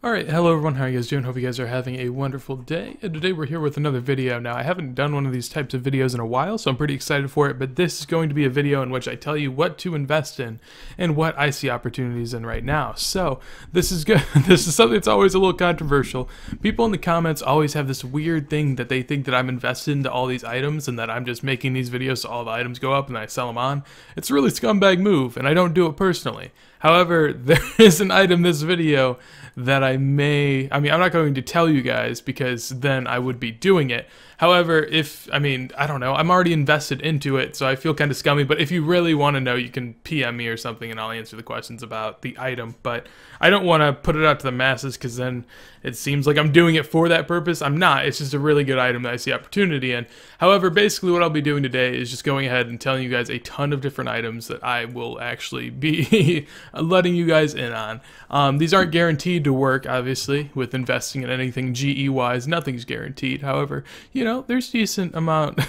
Alright, hello everyone, how are you guys doing? Hope you guys are having a wonderful day. And today we're here with another video. Now, I haven't done one of these types of videos in a while, so I'm pretty excited for it, but this is going to be a video in which I tell you what to invest in and what I see opportunities in right now. So, this is good. This is something that's always a little controversial. People in the comments always have this weird thing that they think that I'm invested into all these items and that I'm just making these videos so all the items go up and I sell them on. It's a really scumbag move, and I don't do it personally. However, there is an item in this video that I'm not going to tell you guys because then I would be doing it. However, I don't know, I'm already invested into it, so I feel kind of scummy, but if you really want to know, you can PM me or something and I'll answer the questions about the item, but I don't want to put it out to the masses because then it seems like I'm doing it for that purpose. I'm not. It's just a really good item that I see opportunity in. However, basically what I'll be doing today is just going ahead and telling you guys a ton of different items that I will actually be letting you guys in on. These aren't guaranteed to work, obviously, with investing in anything GE-wise. Nothing's guaranteed. However, you know, there's decent amount...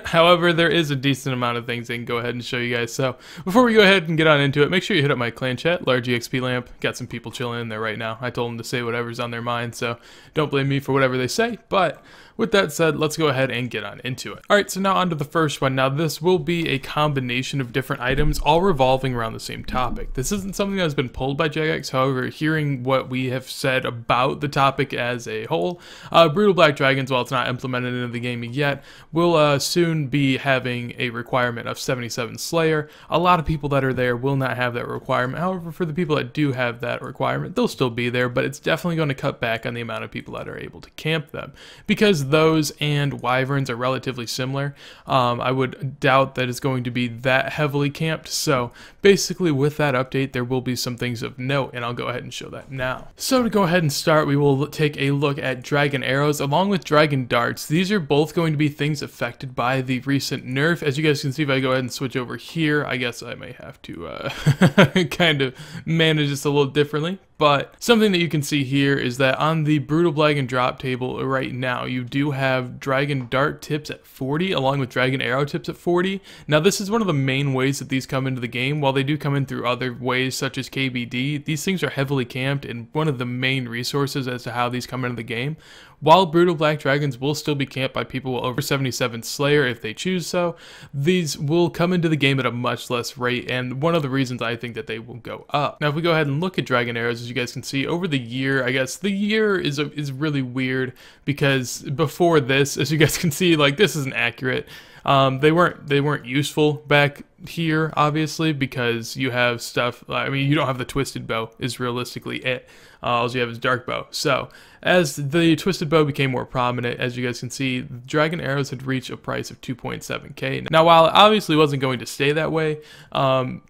However, there is a decent amount of things I can go ahead and show you guys. So before we go ahead and get on into it, make sure you hit up my clan chat, large EXP lamp. Got some people chilling in there right now. I told them to say whatever's on their mind, so don't blame me for whatever they say. But with that said, let's go ahead and get on into it. Alright, so now on to the first one. Now this will be a combination of different items, all revolving around the same topic. This isn't something that has been pulled by Jagex, however, hearing what we have said about the topic as a whole, Brutal Black Dragons, while it's not implemented into the game yet, will soon be having a requirement of 77 Slayer. A lot of people that are there will not have that requirement. However, for the people that do have that requirement, they'll still be there, but it's definitely going to cut back on the amount of people that are able to camp them, because those and wyverns are relatively similar. I would doubt that it's going to be that heavily camped, so basically with that update there will be some things of note, and I'll go ahead and show that now. So to go ahead and start, we will take a look at dragon arrows along with dragon darts. These are both going to be things affected by the recent nerf. As you guys can see, if I go ahead and switch over here, I guess I may have to kind of manage this a little differently. But something that you can see here is that on the Brutal Dragon drop table right now, you do have Dragon Dart tips at 40 along with Dragon Arrow tips at 40. Now this is one of the main ways that these come into the game. While they do come in through other ways such as KBD, these things are heavily camped and one of the main resources as to how these come into the game. While Brutal Black Dragons will still be camped by people with over 77 Slayer if they choose so, these will come into the game at a much less rate, and one of the reasons I think that they will go up. Now if we go ahead and look at Dragon Arrows, as you guys can see, over the year, I guess the year is really weird because before this, as you guys can see, like this isn't accurate. They weren't useful back here, obviously, because you have stuff, you don't have the twisted bow is realistically it. All you have is dark bow. So as the twisted bow became more prominent, as you guys can see, dragon arrows had reached a price of 2.7k. Now while it obviously wasn't going to stay that way,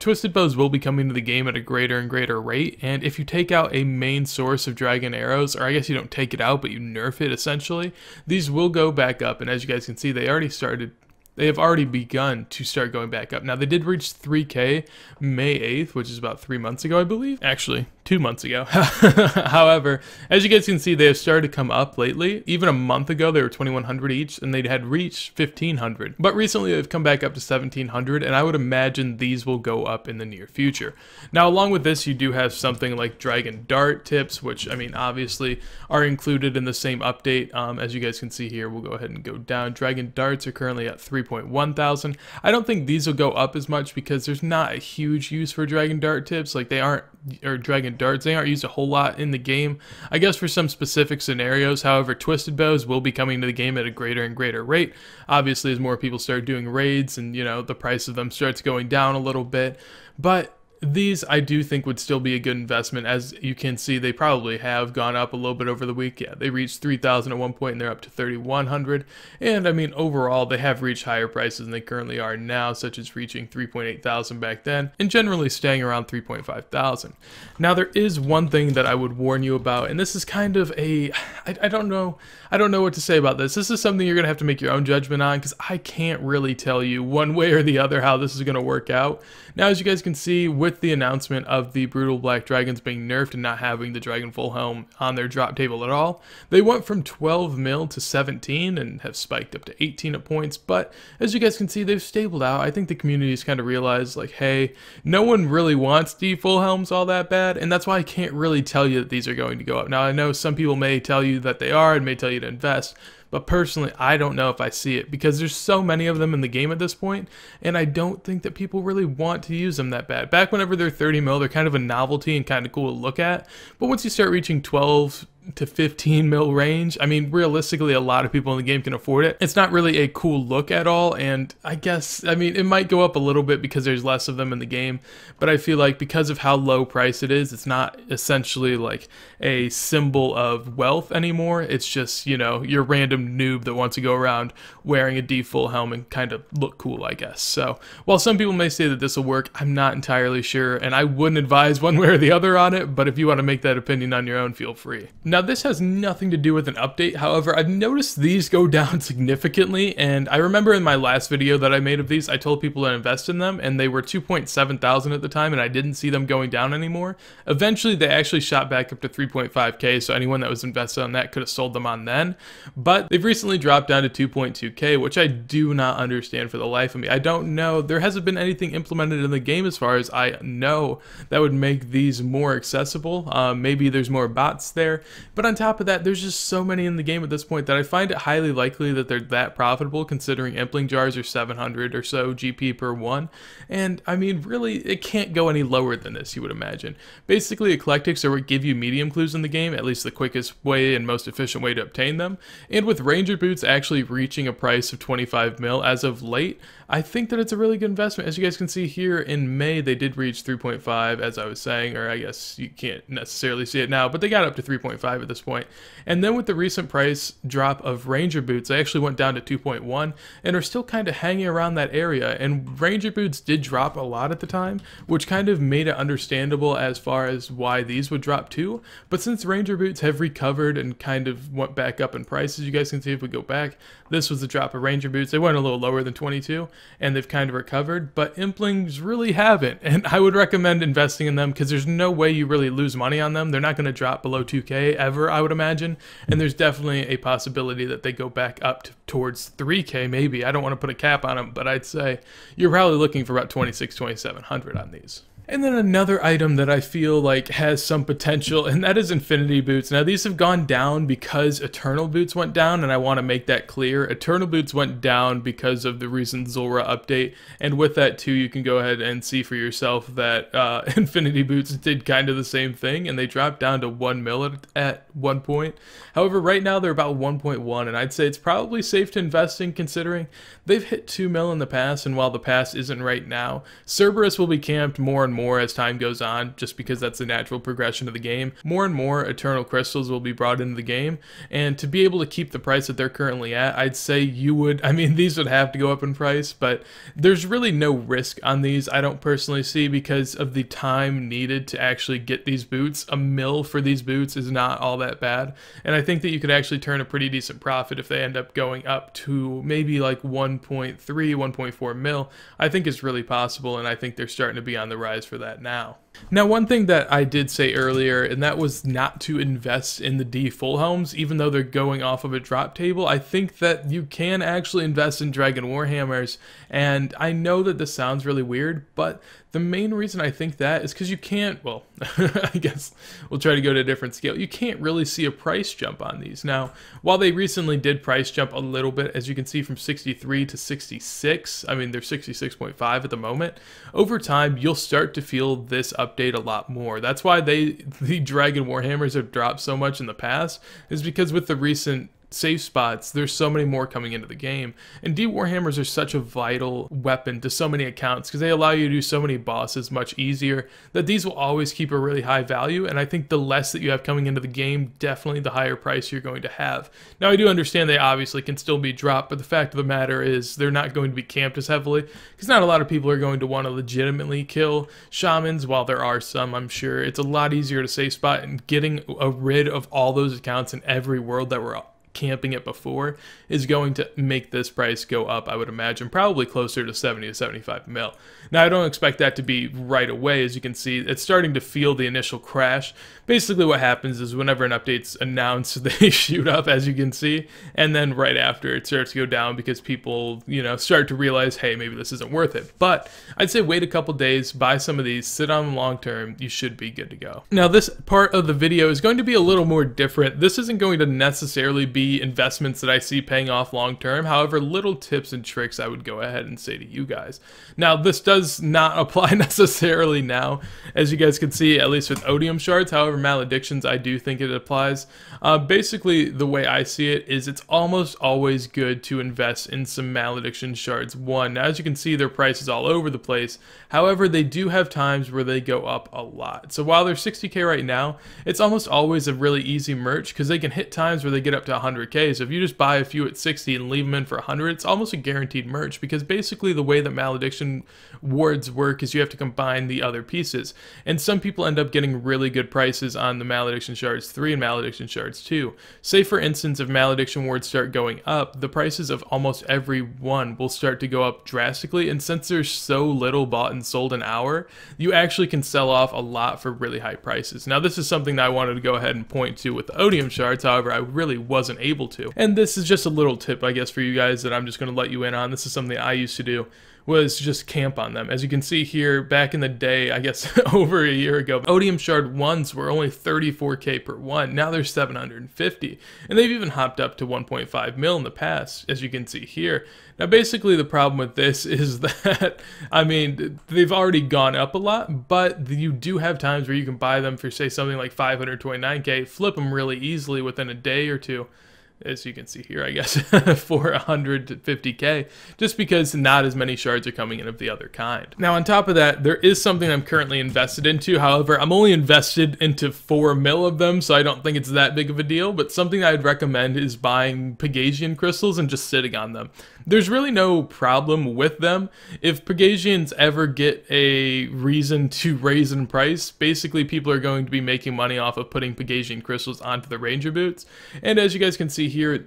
twisted bows will be coming to the game at a greater and greater rate, and if you take out a main source of dragon arrows, or I guess you don't take it out but you nerf it essentially, these will go back up, and as you guys can see, they have already begun to start going back up. Now, they did reach 3k May 8th, which is about 3 months ago, I believe. Actually, 2 months ago. However, as you guys can see, they have started to come up lately. Even a month ago, they were 2,100 each, and they had reached 1,500. But recently, they've come back up to 1,700, and I would imagine these will go up in the near future. Now, along with this, you do have something like Dragon Dart tips, which, obviously are included in the same update. As you guys can see here, we'll go ahead and go down. Dragon Darts are currently at 3.1 thousand. I don't think these will go up as much because there's not a huge use for Dragon Dart tips. Like Dragon Darts, they aren't used a whole lot in the game. I guess for some specific scenarios. However, twisted bows will be coming to the game at a greater and greater rate. Obviously, as more people start doing raids and, the price of them starts going down a little bit. But these, I do think, would still be a good investment. As you can see, they probably have gone up a little bit over the week. Yeah, they reached 3,000 at one point, and they're up to 3,100. And, overall, they have reached higher prices than they currently are now, such as reaching 3.8 thousand back then, and generally staying around 3.5 thousand. Now, there is one thing that I would warn you about, and this is kind of a... I don't know what to say about this. This is something you're going to have to make your own judgment on, because I can't really tell you one way or the other how this is going to work out. Now, as you guys can see, with with the announcement of the Brutal Black Dragons being nerfed and not having the Dragon Full Helm on their drop table at all, they went from 12 mil to 17 and have spiked up to 18 at points. But as you guys can see, they've stabled out. I think the community's kind of realized, like, hey, no one really wants D full helms all that bad, and that's why I can't really tell you that these are going to go up. Now, I know some people may tell you that they are and may tell you to invest, but personally, I don't know if I see it because there's so many of them in the game at this point, and I don't think that people really want to use them that bad. Back whenever they're 30 mil, they're kind of a novelty and kind of cool to look at, but once you start reaching 12 to 15 mil range, I mean, realistically, a lot of people in the game can afford it. It's not really a cool look at all, and I guess, I mean, it might go up a little bit because there's less of them in the game, but I feel like because of how low price it is, it's not essentially like a symbol of wealth anymore. It's just, you know, your random noob that wants to go around wearing a D full helm and kind of look cool, I guess. So while some people may say that this will work, I'm not entirely sure, and I wouldn't advise one way or the other on it, but if you want to make that opinion on your own, feel free. Now, this has nothing to do with an update. However, I've noticed these go down significantly, and I remember in my last video that I made of these, I told people to invest in them, and they were 2.7 thousand at the time, and I didn't see them going down anymore. Eventually, they actually shot back up to 3.5k, so anyone that was invested on that could have sold them on then, but they've recently dropped down to 2.2k, which I do not understand for the life of me. I don't know. There hasn't been anything implemented in the game as far as I know that would make these more accessible. Maybe there's more bots there, but on top of that, there's just so many in the game at this point that I find it highly likely that they're that profitable, considering impling jars are 700 or so GP per one. And I mean, really, it can't go any lower than this, you would imagine. Basically, eclectics are what give you medium clues in the game, at least the quickest way and most efficient way to obtain them. And with Ranger boots actually reaching a price of 25 mil as of late, I think that it's a really good investment. As you guys can see here, in May, they did reach 3.5, as I was saying, or I guess you can't necessarily see it now, but they got up to 3.5 at this point. And then with the recent price drop of Ranger boots, they actually went down to 2.1 and are still kind of hanging around that area. And Ranger boots did drop a lot at the time, which kind of made it understandable as far as why these would drop too. But since Ranger boots have recovered and kind of went back up in price, as you guys can see if we go back, this was the drop of Ranger boots. They went a little lower than 22, and they've kind of recovered, but implings really haven't. And I would recommend investing in them because there's no way you really lose money on them. They're not going to drop below 2k ever, I would imagine. And there's definitely a possibility that they go back up towards 3k maybe. I don't want to put a cap on them, but I'd say you're probably looking for about 2700 on these. And then another item that I feel like has some potential, and that is Infinity Boots. Now, these have gone down because Eternal Boots went down, and I want to make that clear. Eternal Boots went down because of the recent Zulrah update, and with that too, you can go ahead and see for yourself that Infinity Boots did kind of the same thing, and they dropped down to 1 mil at one point. However, right now they're about 1.1, and I'd say it's probably safe to invest in considering they've hit 2 mil in the past, and while the past isn't right now, Cerberus will be camped more and more as time goes on, just because that's the natural progression of the game. More and more Eternal Crystals will be brought into the game, and to be able to keep the price that they're currently at, I'd say you would, I mean, these would have to go up in price, but there's really no risk on these, I don't personally see, because of the time needed to actually get these boots. A mil for these boots is not all that bad, and I think that you could actually turn a pretty decent profit if they end up going up to maybe like 1.3, 1.4 mil. I think it's really possible, and I think they're starting to be on the rise for that now. Now, one thing that I did say earlier, and that was not to invest in the D full helms, even though they're going off of a drop table. I think that you can actually invest in Dragon Warhammers, and I know that this sounds really weird, but the main reason I think that is because you can't, well, I guess we'll try to go to a different scale. You can't really see a price jump on these. Now, while they recently did price jump a little bit, as you can see from 63 to 66, I mean, they're 66.5 at the moment, over time, you'll start to feel this update a lot more. That's why the Dragon Warhammers have dropped so much in the past, is because with the recent safe spots, there's so many more coming into the game, and D Warhammers are such a vital weapon to so many accounts because they allow you to do so many bosses much easier, that these will always keep a really high value. And I think the less that you have coming into the game, definitely the higher price you're going to have. Now, I do understand they obviously can still be dropped, but the fact of the matter is they're not going to be camped as heavily because not a lot of people are going to want to legitimately kill shamans. While there are some, I'm sure it's a lot easier to safe spot, and getting rid of all those accounts in every world that were camping it before is going to make this price go up, I would imagine, probably closer to 70 to 75 mil. Now, I don't expect that to be right away. As you can see, it's starting to feel the initial crash. Basically, what happens is whenever an update's announced, they shoot up, as you can see, and then right after it starts to go down because people, start to realize, hey, maybe this isn't worth it. But I'd say wait a couple days, buy some of these, sit on them long term, you should be good to go. Now, this part of the video is going to be a little more different. This isn't going to necessarily be investments that I see paying off long term. However, little tips and tricks I would go ahead and say to you guys. Now, this does not apply necessarily now, as you guys can see, at least with odium shards. However, maledictions, I do think it applies. Basically, the way I see it is it's almost always good to invest in some malediction shards. One, now, as you can see, their price is all over the place. However, they do have times where they go up a lot. So while they're 60k right now, it's almost always a really easy merch because they can hit times where they get up to 100k. So if you just buy a few at 60 and leave them in for 100, it's almost a guaranteed merch, because basically the way that malediction wards work is you have to combine the other pieces. And some people end up getting really good prices on the malediction shards 3 and malediction shards 2. Say for instance, if malediction wards start going up, the prices of almost every one will start to go up drastically. And since there's so little bought and sold an hour, you actually can sell off a lot for really high prices. Now, this is something that I wanted to go ahead and point to with the odium shards. However, I really wasn't able to. And this is just a little tip, I guess, for you guys that I'm just going to let you in on. This is something I used to do, was just camp on them. As you can see here, back in the day, I guess over a year ago, odium shard 1s were only 34k per one. Now they're 750, and they've even hopped up to 1.5 mil in the past, as you can see here. Now, basically, the problem with this is that, I mean, they've already gone up a lot, but you do have times where you can buy them for, say, something like 529k, flip them really easily within a day or two, as you can see here, I guess, for 150k, just because not as many shards are coming in of the other kind. Now, on top of that, there is something I'm currently invested into. However, I'm only invested into 4 mil of them, so I don't think it's that big of a deal, but something I'd recommend is buying Pegasian crystals and just sitting on them. There's really no problem with them. If Pegasians ever get a reason to raise in price, basically people are going to be making money off of putting Pegasian crystals onto the Ranger boots. And as you guys can see here,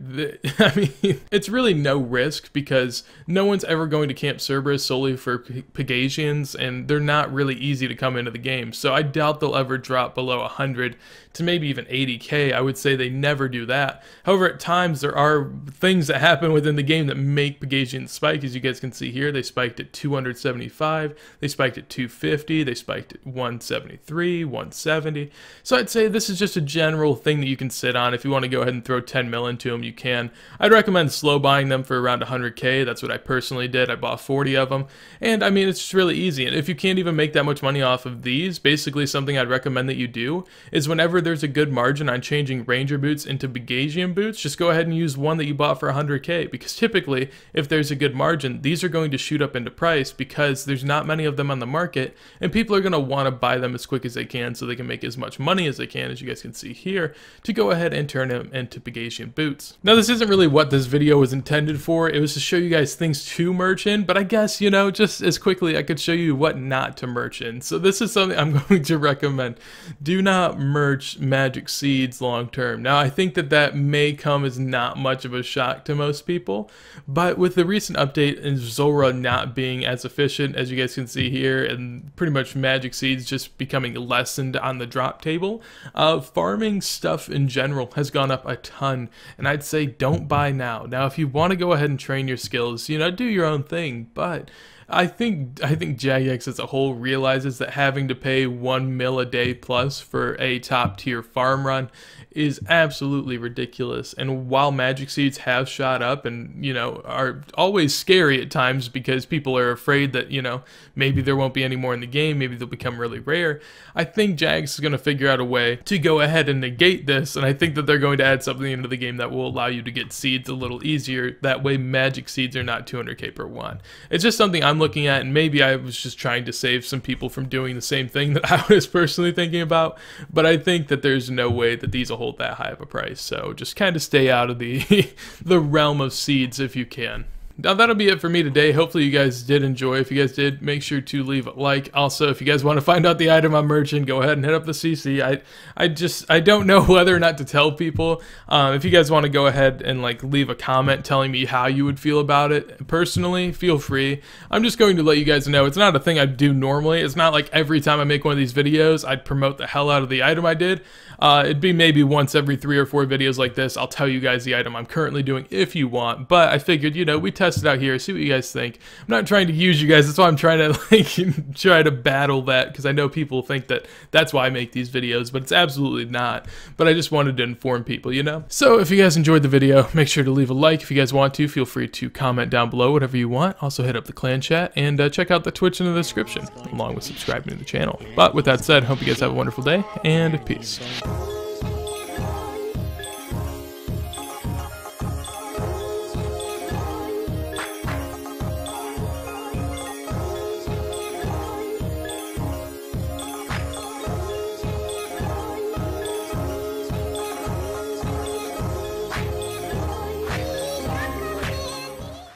I mean, it's really no risk because no one's ever going to camp Cerberus solely for Pegasians, and they're not really easy to come into the game. So I doubt they'll ever drop below 100 to maybe even 80k. I would say they never do that. However, at times there are things that happen within the game that make Pegasians spike. As you guys can see here, they spiked at 275, they spiked at 250, they spiked at 173, 170. So I'd say this is just a general thing that you can sit on. If you want to go ahead and throw 10 mil into them, you can. I'd recommend slow buying them for around 100k. That's what I personally did. I bought 40 of them, and I mean, it's just really easy. And if you can't even make that much money off of these, basically something I'd recommend that you do is whenever there's a good margin on changing Ranger boots into Pegasian boots, just go ahead and use one that you bought for 100k, because typically if there's a good margin, these are going to shoot up into price because there's not many of them on the market, and people are going to want to buy them as quick as they can so they can make as much money as they can, as you guys can see here, to go ahead and turn them into Pegasian boots. Now, this isn't really what this video was intended for. It was to show you guys things to merch in, but I guess, just as quickly I could show you what not to merch in. So this is something I'm going to recommend. Do not merch magic seeds long term. Now, I think that may come as not much of a shock to most people, but with the recent update and Zora not being as efficient, as you guys can see here, and pretty much magic seeds just becoming lessened on the drop table, farming stuff in general has gone up a ton, and I'd say don't buy now. Now, if you want to go ahead and train your skills, do your own thing, but I think Jagex as a whole realizes that having to pay 1 mil a day plus for a top tier farm run is absolutely ridiculous. And while magic seeds have shot up and, are always scary at times because people are afraid that, maybe there won't be any more in the game, maybe they'll become really rare, I think Jagex is going to figure out a way to go ahead and negate this, and I think that they're going to add something into the game that will allow you to get seeds a little easier. That way magic seeds are not 200k per one. It's just something I'm looking at, and maybe I was just trying to save some people from doing the same thing that I was personally thinking about, but I think that there's no way that these will hold that high of a price, so just kind of stay out of the the realm of seeds if you can. now that'll be it for me today. Hopefully you guys did enjoy. If you guys did, make sure to leave a like. Also, if you guys want to find out the item I'm merching, go ahead and hit up the CC. I don't know whether or not to tell people. If you guys want to go ahead and like leave a comment telling me how you would feel about it personally, feel free. I'm just going to let you guys know it's not a thing I do normally. It's not like every time I make one of these videos I'd promote the hell out of the item I did. It'd be maybe once every 3 or 4 videos like this I'll tell you guys the item I'm currently doing if you want, but I figured, you know, we test it out here, see what you guys think. I'm not trying to use you guys, that's why I'm trying to like try to battle that, because I know people think that that's why I make these videos, but it's absolutely not. But I just wanted to inform people, you know. So if you guys enjoyed the video, make sure to leave a like. If you guys want to, feel free to comment down below whatever you want. Also hit up the clan chat and check out the Twitch in the description along with subscribing to the channel. But with that said, hope you guys have a wonderful day and peace.